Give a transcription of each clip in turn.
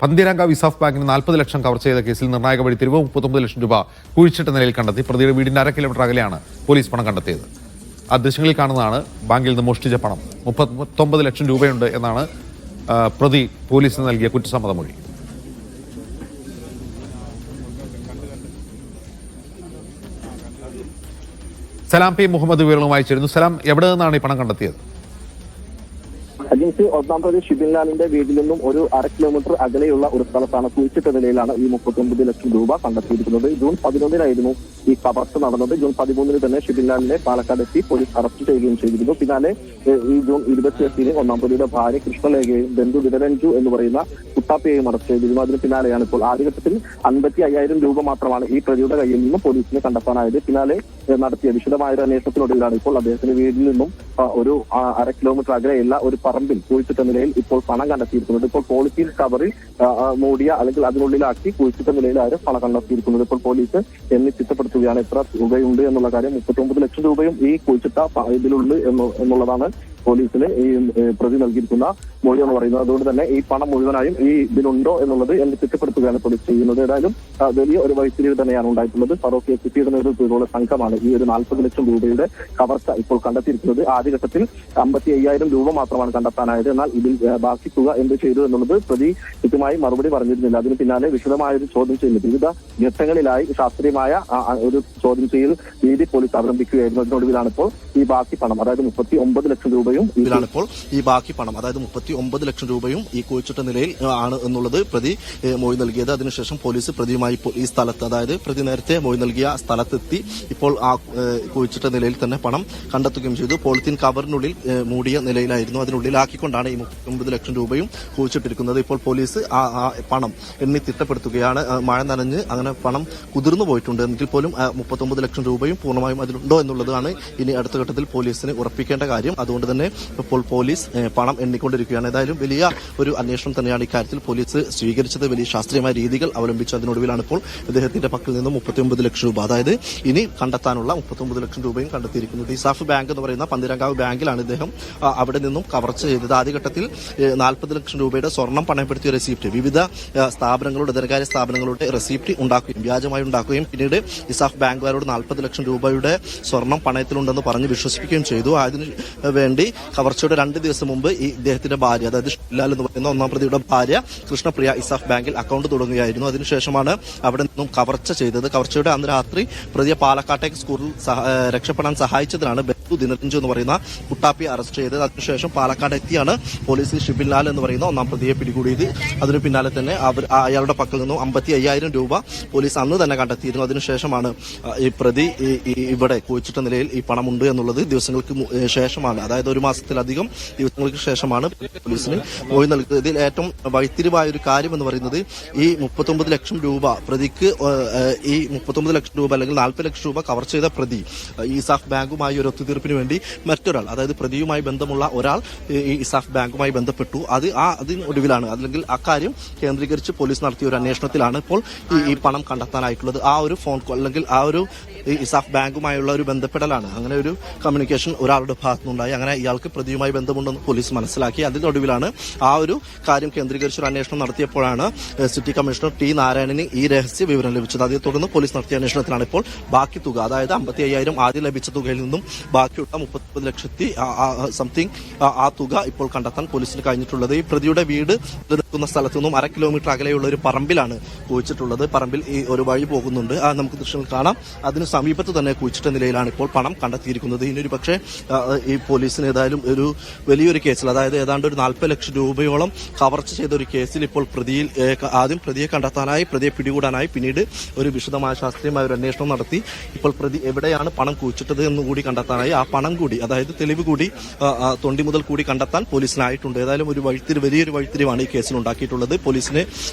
പന്തീരാങ്കാവ് ഇസാഫ് ബാങ്കിന് 40 ലക്ഷം കവർച്ച ചെയ്ത കേസിൽ നിർണായക വഴിത്തിരിവ് 39 ലക്ഷം രൂപ കുഴിച്ചിട്ട നിലയിൽ കണ്ടെത്തി. പ്രതിയുടെ വീടിന്റെ 1/2 കിലോമീറ്റർ അകലെയാണ് പോലീസ് പണം കണ്ടെത്തിയത്. ആ ദൃശ്യങ്ങളിൽ കാണുന്നതാണ് ബാങ്കിൽ നിന്ന് മോഷ്ടിച്ച പണം. 39 ലക്ഷം രൂപയുണ്ട് എന്നാണ് പ്രതി പോലീസിന് നൽകിയ കുറ്റസമ്മതമൊഴി. സലാം പി മുഹമ്മദ് വിവരങ്ങളുമായി ചേരുന്നു. സലാം, എവിടെ നിന്നാണ് ഈ പണം കണ്ടെത്തിയത്? അജിൻസ്, ഒന്നാം പ്രതി ഷിബിൻ ലാലിന്റെ വീട്ടിൽ നിന്നും ഒരു 1/2 കിലോമീറ്റർ അകലെയുള്ള ഒരു സ്ഥലത്താണ് കുഴിച്ചിട്ട നിലയിലാണ് ഈ 39 ലക്ഷം രൂപ കണ്ടെത്തിയിരിക്കുന്നത്. ജൂൺ 11 ഈ കവർച്ച നടന്നത്. ജൂൺ 13 തന്നെ ഷിബിൻ ലാലിനെ പാലക്കാട് എത്തി പോലീസ് അറസ്റ്റ് ചെയ്യുകയും ചെയ്തിരുന്നു. പിന്നാലെ ഈ ജൂൺ 28 ഒന്നാം പ്രതിയുടെ ഭാര്യ കൃഷ്ണലേഖയും ബന്ധു വിരരഞ്ജു എന്ന് പറയുന്ന കുട്ടാപ്പിയെയും അറസ്റ്റ് ചെയ്തിരുന്നു. അതിന് പിന്നാലെയാണ് ഇപ്പോൾ ആദ്യഘട്ടത്തിൽ 55,000 രൂപ മാത്രമാണ് ഈ പ്രതിയുടെ കയ്യിൽ നിന്നും പോലീസിന് കണ്ടെത്താനായത്. പിന്നാലെ നടത്തിയ വിശദമായ ഒരു അന്വേഷണത്തിനൊടുവിലാണ് ഇപ്പോൾ അദ്ദേഹത്തിന്റെ വീട്ടിൽ നിന്നും ഒരു 1/2 കിലോമീറ്റർ അകലെയുള്ള ഒരു പറമ്പിൽ കുഴിച്ചിട്ട നിലയിൽ ഇപ്പോൾ പണം കണ്ടെത്തിയിരിക്കുന്നത്. ഇപ്പോൾ പോളിത്തീൻ കവറിൽ മൂടിയ അല്ലെങ്കിൽ അതിനുള്ളിലാക്കി കുഴിച്ചിട്ട നിലയിലാണ് പണം കണ്ടെത്തിയിരിക്കുന്നത്. ഇപ്പോൾ പോലീസ് എണ്ണി ചിട്ടപ്പെടുത്തുകയാണ് എത്ര തുകയുണ്ട് എന്നുള്ള കാര്യം. 39 ലക്ഷം രൂപയും ഈ കുഴിച്ചിട്ട ഇതിലുണ്ട് എന്നുള്ളതാണ് പോലീസിന് ഈ പ്രതി നൽകിയിരിക്കുന്ന മൊഴി എന്ന് പറയുന്നത്. അതുകൊണ്ട് തന്നെ ഈ പണം മുഴുവനായും ഈ ഇതിലുണ്ടോ എന്നുള്ളത് എണ്ണി ചിട്ടപ്പെടുത്തുകയാണ് പോലീസ് ചെയ്യുന്നത്. ഏതായാലും വലിയ ഒരു വഴിത്തിരിവ് തന്നെയാണ് ഉണ്ടായിട്ടുള്ളത്. ഫറോക്ക് എസിപിയുടെ നേതൃത്വത്തിലുള്ള സംഘമാണ് ഈ ഒരു 40 ലക്ഷം രൂപയുടെ കവർച്ച ഇപ്പോൾ കണ്ടെത്തിയിരിക്കുന്നത്. ആദ്യഘട്ടത്തിൽ 55,000 രൂപ മാത്രമാണ് കണ്ടെത്താനായത്. എന്നാൽ ഇതിൽ ബാക്കി തുക എന്ത് ചെയ്തു എന്നുള്ളത് പ്രതി കൃത്യമായി മറുപടി പറഞ്ഞിരുന്നില്ല. അതിന് പിന്നാലെ വിശദമായ ഒരു ചോദ്യം ചെയ്യൽ വിവിധ ഘട്ടങ്ങളിലായി ശാസ്ത്രീയമായ ഒരു ചോദ്യം ചെയ്യൽ രീതി പോലീസ് അവലംബിക്കുകയായിരുന്നു. അതിനൊടുവിലാണ് ഇപ്പോൾ ഈ ബാക്കി പണം, അതായത് 39 ലക്ഷം രൂപയും ഈ ബാക്കി പണം, അതായത് 39 ലക്ഷം രൂപയും ഈ കുഴിച്ചിട്ട നിലയിൽ ആണ് എന്നുള്ളത് പ്രതി മൊഴി നൽകിയത്. അതിനുശേഷം പോലീസ് പ്രതിയുമായി ഈ സ്ഥലത്ത്, അതായത് പ്രതി നേരത്തെ മൊഴി നൽകിയ സ്ഥലത്തെത്തി ഇപ്പോൾ ആ കുഴിച്ചിട്ട നിലയിൽ തന്നെ പണം കണ്ടെത്തുകയും ചെയ്തു. പോളിത്തീൻ കവറിനുള്ളിൽ മൂടിയ നിലയിലായിരുന്നു. അതിനുള്ളിലാക്കിക്കൊണ്ടാണ് ഈ 39 ലക്ഷം രൂപയും കുഴിച്ചിട്ടിരിക്കുന്നത്. ഇപ്പോൾ പോലീസ് ആ പണം എണ്ണി തിട്ടപ്പെടുത്തുകയാണ്. മഴ നനഞ്ഞ് അങ്ങനെ പണം കുതിർന്നു പോയിട്ടുണ്ട്. എങ്കിൽ പോലും 39 ലക്ഷം രൂപയും പൂർണ്ണമായും അതിലുണ്ടോ എന്നുള്ളതാണ് ഇനി അടുത്ത ഘട്ടത്തിൽ പോലീസിന് ഉറപ്പിക്കേണ്ട കാര്യം. അതുകൊണ്ട് തന്നെ ഇപ്പോൾ പോലീസ് പണം എണ്ണിക്കൊണ്ടിരിക്കുകയാണ്. ഏതായാലും വലിയ ഒരു അന്വേഷണം തന്നെയാണ് ഇക്കാര്യത്തിൽ പോലീസ് സ്വീകരിച്ചത്. വലിയ ശാസ്ത്രീയമായ രീതികൾ അവലംബിച്ചു. അതിനൊടുവിലാണ് ഇപ്പോൾ ഇദ്ദേഹത്തിന്റെ പക്കൽ നിന്നും 39 ലക്ഷം രൂപ, അതായത് ഇനി കണ്ടെത്താനുള്ള 39 ലക്ഷം രൂപയും കണ്ടെത്തിയിരിക്കുന്നത്. ഇസാഫ് ബാങ്ക് എന്ന് പറയുന്ന പന്തീരാങ്കാവ് ബാങ്കിലാണ് ഇദ്ദേഹം അവിടെ നിന്നും കവർച്ച ചെയ്തത്. ആദ്യഘട്ടത്തിൽ 40 ലക്ഷം രൂപയുടെ സ്വർണം പണയപ്പെടുത്തിയ റെസിപ്റ്റ് വിവിധ സ്ഥാപനങ്ങളുടെ, ധനകാര്യ സ്ഥാപനങ്ങളുടെ റെസിപ്റ്റ് ഉണ്ടാക്കുകയും വ്യാജമായി ഉണ്ടാക്കുകയും പിന്നീട് ഇസാഫ് ബാങ്കുകാരോട് 40 ലക്ഷം രൂപയുടെ സ്വർണം പണയത്തിലുണ്ടെന്ന് പറഞ്ഞ് വിശ്വസിപ്പിക്കുകയും ചെയ്തു. അതിന് വേണ്ടി കവർച്ചയുടെ 2 ദിവസം മുമ്പ് ഈ ഇദ്ദേഹത്തിന്റെ ഭാര്യ, അതായത് ഷിബിൻ എന്ന് പറയുന്ന ഒന്നാം പ്രതിയുടെ ഭാര്യ കൃഷ്ണപ്രിയ ഇസാഫ് ബാങ്കിൽ അക്കൗണ്ട് തുടങ്ങുകയായിരുന്നു. അതിനുശേഷമാണ് അവിടെ നിന്നും കവർച്ച ചെയ്തത്. കവർച്ചയുടെ അന്ന് രാത്രി പ്രതിയെ പാലക്കാട്ടേക്ക് സ്കൂളിൽ രക്ഷപ്പെടാൻ സഹായിച്ചതിനാണ് ബന്ധു ദിനരഞ്ജു എന്ന് പറയുന്ന കുട്ടാപ്പിയെ അറസ്റ്റ് ചെയ്തത്. അതിനുശേഷം പാലക്കാട് എത്തിയാണ് പോലീസ് ഷിബിൻ ലാൽ എന്ന് പറയുന്ന ഒന്നാം പ്രതിയെ പിടികൂടിയത്. അതിനു പിന്നാലെ തന്നെ അയാളുടെ പക്കൽ നിന്നും 55,000 രൂപ പോലീസ് അന്ന് തന്നെ കണ്ടെത്തിയിരുന്നു. അതിനുശേഷമാണ് ഈ പ്രതി ഇവിടെ കുഴിച്ചിട്ട നിലയിൽ ഈ പണമുണ്ട് എന്നുള്ളത് ദിവസങ്ങൾക്ക് ശേഷമാണ്, അതായത് 1 മാസത്തിലധികം ദിവസങ്ങൾക്ക് ശേഷമാണ് പോലീസിന് മൊഴി നൽകിയത്. ഇതിൽ ഏറ്റവും വഴിത്തിരിവായ ഒരു കാര്യം എന്ന് പറയുന്നത് ഈ 39 ലക്ഷം രൂപ പ്രതിക്ക്, ഈ 39 ലക്ഷം രൂപ അല്ലെങ്കിൽ 40 ലക്ഷം രൂപ കവർ ചെയ്ത പ്രതി ഇസാഫ് ബാങ്കുമായി ഒരു ഒത്തുതീർപ്പിന് വേണ്ടി മറ്റൊരാൾ, അതായത് പ്രതിയുമായി ബന്ധമുള്ള ഒരാൾ ഈ ഇസാഫ് ബാങ്കുമായി ബന്ധപ്പെട്ടു. അതിനൊടുവിലാണ്, അല്ലെങ്കിൽ അക്കാര്യം കേന്ദ്രീകരിച്ച് പോലീസ് നടത്തിയ ഒരു അന്വേഷണത്തിലാണ് ഇപ്പോൾ ഈ പണം കണ്ടെത്താനായിട്ടുള്ളത്. ആ ഒരു ഫോൺ കോൾ അല്ലെങ്കിൽ ആ ഒരു ഇസാഫ് ബാങ്കുമായുള്ള ഒരു ബന്ധപ്പെടലാണ്, അങ്ങനെ ഒരു കമ്മ്യൂണിക്കേഷൻ ഒരാളുടെ ഭാഗത്തുനിന്നുണ്ടായി. അങ്ങനെ ഇയാൾക്ക് പ്രതിയുമായി ബന്ധമുണ്ടെന്ന് പോലീസ് മനസ്സിലാക്കി. അതിനൊടുവിലാണ് ആ ഒരു കാര്യം കേന്ദ്രീകരിച്ച് ഒരു അന്വേഷണം നടത്തിയപ്പോഴാണ് സിറ്റി കമ്മീഷണർ ടി നാരായണന് ഈ രഹസ്യ വിവരം ലഭിച്ചത്. അതേ തുടർന്ന് പോലീസ് നടത്തിയ അന്വേഷണത്തിലാണ് ഇപ്പോൾ ബാക്കി തുക, അതായത് 55,000 ആദ്യം ലഭിച്ച തുകയിൽ നിന്നും ബാക്കിയുള്ള 39 ലക്ഷത്തി സംതിങ് ആ തുക ഇപ്പോൾ കണ്ടെത്താൻ പോലീസിന് കഴിഞ്ഞിട്ടുള്ളത്. ഈ പ്രതിയുടെ വീട് നിൽക്കുന്ന സ്ഥലത്തു നിന്നും 1/2 കിലോമീറ്റർ അകലെയുള്ള ഒരു പറമ്പിലാണ് കുഴിച്ചിട്ടുള്ളത്. പറമ്പിൽ ഈ ഒരു വഴി പോകുന്നുണ്ട്, നമുക്ക് ദൃശ്യങ്ങൾ കാണാം. അതിന് സമീപത്ത് തന്നെ കുഴിച്ചിട്ട നിലയിലാണ് ഇപ്പോൾ പണം കണ്ടെത്തിയിരിക്കുന്നത്. ഇനിയൊരു പക്ഷേ ഈ പോലീസിന് ഏതായാലും ഒരു വലിയൊരു കേസിൽ, അതായത് ഏതാണ്ട് ഒരു 40 ലക്ഷം രൂപയോളം കവർച്ച ചെയ്ത ഒരു കേസിൽ ഇപ്പോൾ ആദ്യം പ്രതിയെ കണ്ടെത്താനായി, പ്രതിയെ പിടികൂടാനായി, പിന്നീട് ഒരു വിശദമായ ശാസ്ത്രീയമായ ഒരു അന്വേഷണം നടത്തി ഇപ്പോൾ പ്രതി എവിടെയാണ് പണം കുഴിച്ചിട്ടത് എന്നുകൂടി കണ്ടെത്താനായി, ആ പണം കൂടി, അതായത് തെളിവ് കൂടി, തൊണ്ടി മുതൽ കൂടി കണ്ടെത്താൻ പോലീസിനായിട്ടുണ്ട്. ഏതായാലും ഒരു വലിയൊരു വഴിത്തിരിവാണ് ഈ കേസിൽ ഉണ്ടാക്കിയിട്ടുള്ളത്. പോലീസിന്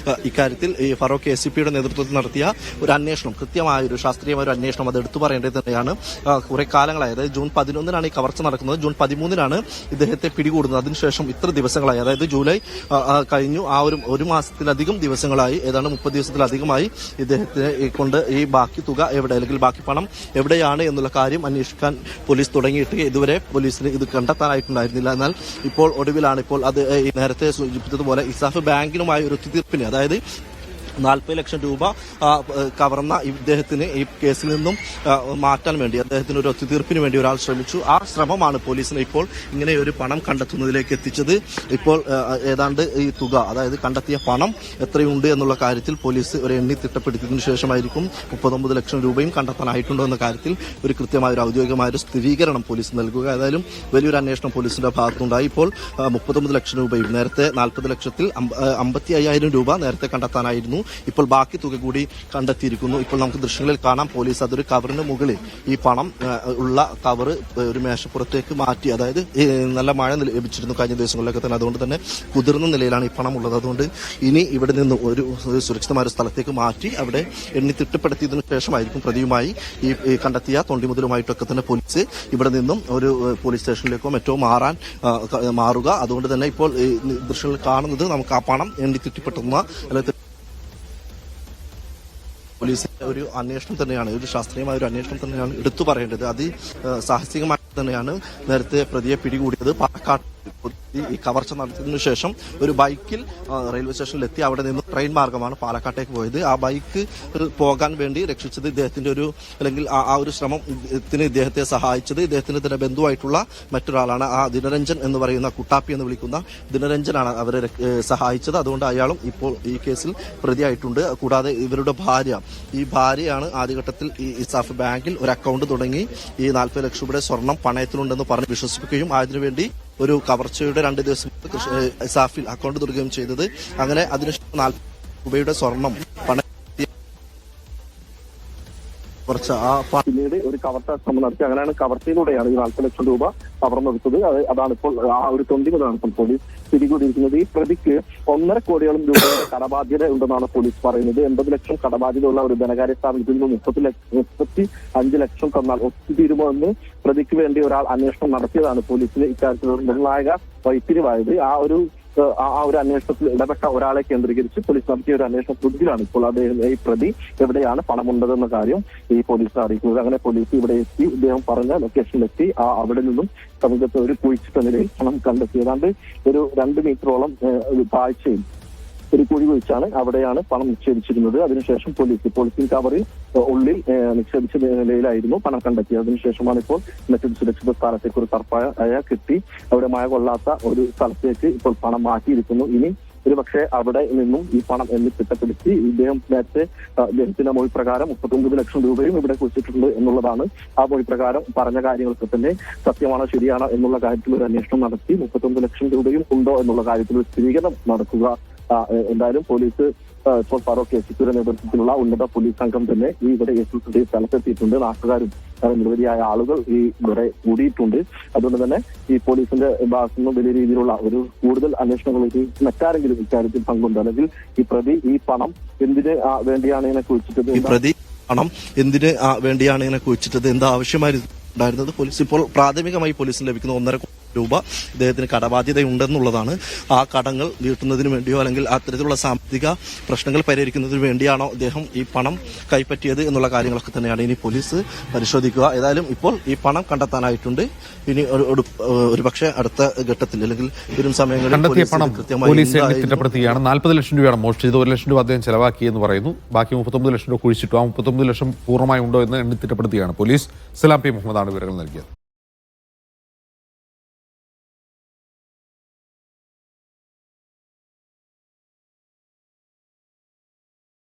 ഇക്കാര്യത്തിൽ ഈ ഫറോക്ക് എസിപിയുടെ നേതൃത്വത്തിൽ നടത്തിയ ഒരു അന്വേഷണം, കൃത്യമായ ഒരു ശാസ്ത്രീയമായ ഒരു അന്വേഷണം, അത് എടുത്തു പറയേണ്ടത് തന്നെയാണ്. കുറെ കാലങ്ങളായി, അതായത് ജൂൺ 11 ഈ കവർച്ച നടക്കുന്നത്. ജൂൺ 13 23-നാണ് ഇദ്ദേഹത്തെ പിടികൂടുന്നത്. അതിനുശേഷം ഇത്ര ദിവസങ്ങളായി, അതായത് ജൂലൈ കഴിഞ്ഞു, ആ ഒരു മാസത്തിലധികം ദിവസങ്ങളായി, ഏതാണ്ട് 30 ദിവസത്തിലധികമായി ഇദ്ദേഹത്തെ കൊണ്ട് ഈ ബാക്കി തുക എവിടെ, അല്ലെങ്കിൽ ബാക്കി പണം എവിടെയാണ് എന്നുള്ള കാര്യം അന്വേഷിക്കാൻ പോലീസ് തുടങ്ങിയിട്ട് ഇതുവരെ പോലീസിന് ഇത് കണ്ടെത്താനായിട്ടുണ്ടായിരുന്നില്ല. എന്നാൽ ഇപ്പോൾ ഒടുവിലാണ് ഇപ്പോൾ അത് നേരത്തെ സൂചിപ്പിച്ചതുപോലെ ഇസാഫ് ബാങ്കിനുമായി ഒരു ഒത്തുതീർപ്പിന്, അതായത് 40 ലക്ഷം രൂപ കവർന്ന ഇദ്ദേഹത്തിന് ഈ കേസിൽ നിന്നും മാറ്റാൻ വേണ്ടി അദ്ദേഹത്തിന് ഒരു ഒത്തുതീർപ്പിന് വേണ്ടി ഒരാൾ ശ്രമിച്ചു. ആ ശ്രമമാണ് പോലീസിനെ ഇപ്പോൾ ഇങ്ങനെ ഒരു പണം കണ്ടെത്തുന്നതിലേക്ക് എത്തിച്ചത്. ഇപ്പോൾ ഏതാണ്ട് ഈ തുക, അതായത് കണ്ടെത്തിയ പണം എത്രയുണ്ട് എന്നുള്ള കാര്യത്തിൽ പോലീസ് ഒരു എണ്ണി തിട്ടപ്പെടുത്തിയതിനു ശേഷമായിരിക്കും 39 ലക്ഷം രൂപയും കണ്ടെത്താനായിട്ടുണ്ടോ എന്ന കാര്യത്തിൽ ഒരു കൃത്യമായ ഒരു ഔദ്യോഗികമായ ഒരു സ്ഥിരീകരണം പോലീസ് നൽകുക. ഏതായാലും വലിയൊരു അന്വേഷണം പോലീസിന്റെ ഭാഗത്തുണ്ടായി. ഇപ്പോൾ 39 ലക്ഷം രൂപയും നേരത്തെ 40 ലക്ഷത്തിൽ 55,000 രൂപ നേരത്തെ കണ്ടെത്താനായിരുന്നു. ഇപ്പോൾ ബാക്കി തുക കൂടി കണ്ടെത്തിയിരിക്കുന്നു. ഇപ്പോൾ നമുക്ക് ദൃശ്യങ്ങളിൽ കാണാം, പോലീസ് അതൊരു കവറിന് മുകളിൽ ഈ പണം ഉള്ള കവറ് ഒരു മേശപ്പുറത്തേക്ക് മാറ്റി. അതായത് നല്ല മഴ ലഭിച്ചിരുന്നു കഴിഞ്ഞ ദിവസങ്ങളിലൊക്കെ തന്നെ, അതുകൊണ്ട് തന്നെ കുതിർന്ന നിലയിലാണ് ഈ പണം ഉള്ളത്. അതുകൊണ്ട് ഇനി ഇവിടെ നിന്ന് ഒരു സുരക്ഷിതമായ ഒരു സ്ഥലത്തേക്ക് മാറ്റി അവിടെ എണ്ണി തിട്ടപ്പെടുത്തിയതിനു ശേഷമായിരിക്കും പ്രതിയുമായി ഈ കണ്ടെത്തിയ തൊണ്ടിമുതലുമായിട്ടൊക്കെ തന്നെ പോലീസ് ഇവിടെ നിന്നും ഒരു പോലീസ് സ്റ്റേഷനിലേക്കോ മറ്റോ മാറുക. അതുകൊണ്ട് തന്നെ ഇപ്പോൾ ദൃശ്യങ്ങളിൽ കാണുന്നത് നമുക്ക് ആ പണം എണ്ണി തിട്ടപ്പെടുത്തുന്ന അല്ലെങ്കിൽ പോലീസിന്റെ ഒരു അന്വേഷണം തന്നെയാണ്, ഒരു ശാസ്ത്രീയമായ ഒരു അന്വേഷണം തന്നെയാണ് എടുത്തു പറയേണ്ടത്. സാഹസികമായി തന്നെയാണ് നേരത്തെ പ്രതിയെ പിടികൂടിയത്. പാലക്കാട് ഈ കവർച്ച നടത്തിയതിനു ശേഷം ഒരു ബൈക്കിൽ റെയിൽവേ സ്റ്റേഷനിലെത്തി അവിടെ നിന്ന് ട്രെയിൻ മാർഗമാണ് പാലക്കാട്ടേക്ക് പോയത്. ആ ബൈക്ക് പോകാൻ വേണ്ടി രക്ഷിച്ചത് ഇദ്ദേഹത്തിന്റെ ഒരു, അല്ലെങ്കിൽ ആ ഒരു ശ്രമത്തിന് ഇദ്ദേഹത്തെ സഹായിച്ചത് ഇദ്ദേഹത്തിന്റെ തന്നെ ബന്ധുവായിട്ടുള്ള മറ്റൊരാളാണ്. ആ ദിനരഞ്ജൻ എന്ന് പറയുന്ന, കുട്ടാപ്പി എന്ന് വിളിക്കുന്ന ദിനരഞ്ജനാണ് അവരെ സഹായിച്ചത്. അതുകൊണ്ട് അയാളും ഇപ്പോൾ ഈ കേസിൽ പ്രതിയായിട്ടുണ്ട്. കൂടാതെ ഇവരുടെ ഈ ഭാര്യയാണ് ആദ്യഘട്ടത്തിൽ ഈ ഇസാഫ് ബാങ്കിൽ ഒരു അക്കൗണ്ട് തുടങ്ങി ഈ 40 ലക്ഷം രൂപയുടെ സ്വർണം പണയത്തിലുണ്ടെന്ന് പറഞ്ഞ് വിശ്വസിപ്പിക്കുകയും അതിനുവേണ്ടി ഒരു കവർച്ചയുടെ 2 ദിവസം ഇസാഫിൽ അക്കൗണ്ട് തുറക്കുകയും ചെയ്തത്. അങ്ങനെ അതിനുശേഷം 40 രൂപയുടെ സ്വർണം പിന്നീട് ഒരു കവർച്ച ശ്രമം നടത്തി. അങ്ങനെയാണ് കവർച്ചയിലൂടെയാണ് ഈ 40 ലക്ഷം രൂപ കവർന്നെടുത്തത്. അതാണ് ഇപ്പോൾ ആ ഒരു തൊണ്ടിമുതലാണ് ഇപ്പോൾ പോലീസ് പിടികൂടിയിരിക്കുന്നത്. ഈ പ്രതിക്ക് 1.5 കോടിയോളം രൂപയുടെ കടബാധ്യത ഉണ്ടെന്നാണ് പോലീസ് പറയുന്നത്. 80 ലക്ഷം കടബാധ്യതയുള്ള ഒരു ധനകാര്യ സ്ഥാപനത്തിൽ നിന്ന് 35 ലക്ഷം തന്നാൽ ഒത്തുതീരുമോ എന്ന് പ്രതിക്ക് വേണ്ടി ഒരാൾ അന്വേഷണം നടത്തിയതാണ് പോലീസിന് ഇക്കാര്യത്തിൽ നിർണായക വഴിത്തിരിവായത്. ആ ഒരു അന്വേഷണത്തിൽ ഇടപെട്ട ഒരാളെ കേന്ദ്രീകരിച്ച് പോലീസ് നടത്തിയ ഒരു അന്വേഷണത്തിലാണ് ഇപ്പോൾ ഈ പ്രതി എവിടെയാണ് പണമുണ്ടതെന്ന കാര്യം ഈ പോലീസിനെ അറിയിക്കുന്നത്. അങ്ങനെ പോലീസ് ഇവിടെ എത്തി, ഇദ്ദേഹം പറഞ്ഞ ലൊക്കേഷനിലെത്തി അവിടെ നിന്നും സമീപത്ത് ഒരു കുഴിച്ചിട്ട നിലയിൽ പണം കണ്ടെത്തി. ഏതാണ്ട് ഒരു 2 മീറ്ററോളം താഴ്ചയിൽ ഒരു കുഴി കുഴിച്ചാണ് അവിടെയാണ് പണം നിക്ഷേപിച്ചിരുന്നത്. അതിനുശേഷം പോളിത്തീൻ കവറിൽ ഉള്ളിൽ നിക്ഷേപിച്ച നിലയിലായിരുന്നു പണം കണ്ടെത്തിയത്. അതിനുശേഷമാണ് ഇപ്പോൾ മറ്റൊരു സുരക്ഷിത സ്ഥലത്തേക്ക് ഒരു തർപ്പായ കിട്ടി അവിടെ മഴ കൊള്ളാത്ത ഒരു സ്ഥലത്തേക്ക് ഇപ്പോൾ പണം മാറ്റിയിരിക്കുന്നു. ഇനി ഒരു പക്ഷേ അവിടെ നിന്നും ഈ പണം എന്ന് തിട്ടപ്പെടുത്തി ഇദ്ദേഹം നേരത്തെ അദ്ദേഹത്തിന്റെ മൊഴി പ്രകാരം 39 ലക്ഷം രൂപയും ഇവിടെ കുറിച്ചിട്ടുണ്ട് എന്നുള്ളതാണ്. ആ മൊഴി പ്രകാരം പറഞ്ഞ കാര്യങ്ങളൊക്കെ തന്നെ സത്യമാണോ ശരിയാണോ എന്നുള്ള കാര്യത്തിൽ ഒരു അന്വേഷണം നടത്തി 39 ലക്ഷം രൂപയും ഉണ്ടോ എന്നുള്ള കാര്യത്തിൽ ഒരു സ്ഥിരീകരണം നടക്കുക. എന്തായാലും പോലീസ് ഇപ്പോൾ ഫറൂഖ് എസിയുടെ നേതൃത്വത്തിലുള്ള ഉന്നത പോലീസ് സംഘം തന്നെ ഈ ഇവിടെ സ്ഥലത്തെത്തിയിട്ടുണ്ട്. നാട്ടുകാരും നിരവധിയായ ആളുകൾ ഇവിടെ കൂടിയിട്ടുണ്ട്. അതുകൊണ്ട് തന്നെ ഈ പോലീസിന്റെ ഭാഗത്തു നിന്നും വലിയ രീതിയിലുള്ള ഒരു കൂടുതൽ അന്വേഷണങ്ങളിലേക്ക് മറ്റാരെങ്കിലും ഇക്കാര്യത്തിൽ പങ്കുണ്ട്, അല്ലെങ്കിൽ ഈ പ്രതി ഈ പണം എന്തിന് വേണ്ടിയാണ് ഇതിനെ കുറിച്ചിട്ടത്, എന്തിന് വേണ്ടിയാണ് ഇതിനെ കുറിച്ചിട്ടത്, എന്താ ആവശ്യമായിരുന്നത് പോലീസ് ഇപ്പോൾ പ്രാഥമികമായി പോലീസിന് ലഭിക്കുന്ന 1.5 കോടി രൂപ ഇദ്ദേഹത്തിന് കടബാധ്യതയുണ്ടെന്നുള്ളതാണ്. ആ കടങ്ങൾ വീട്ടുന്നതിന് വേണ്ടിയോ അല്ലെങ്കിൽ അത്തരത്തിലുള്ള സാമ്പത്തിക പ്രശ്നങ്ങൾ പരിഹരിക്കുന്നതിന് വേണ്ടിയാണോ അദ്ദേഹം ഈ പണം കൈപ്പറ്റിയത് എന്നുള്ള കാര്യങ്ങളൊക്കെ തന്നെയാണ് ഇനി പോലീസ് പരിശോധിക്കുക. ഏതായാലും ഇപ്പോൾ ഈ പണം കണ്ടെത്താനായിട്ടുണ്ട്. ഇനി ഒരുപക്ഷെ അടുത്ത ഘട്ടത്തിൽ അല്ലെങ്കിൽ വരും സമയങ്ങളിൽ കണ്ടെത്തിയ പണം പോലീസ് തിട്ടപ്പെടുത്തുകയാണ്. 40 ലക്ഷം രൂപയാണ് മോഷ്ടിച്ചത്. 1 ലക്ഷം രൂപ അദ്ദേഹം ചെലവാക്കിയെന്ന് പറയുന്നു. ബാക്കി 39 ലക്ഷം രൂപ കുഴിച്ചിട്ടു. ആ 39 ലക്ഷം പൂർണ്ണമായി ഉണ്ടോ എന്ന് എണ്ണി തിട്ടപ്പെടുത്തുകയാണ് പോലീസ്. സലാം പി മുഹമ്മദാണ് വിവരങ്ങൾ നൽകിയത്.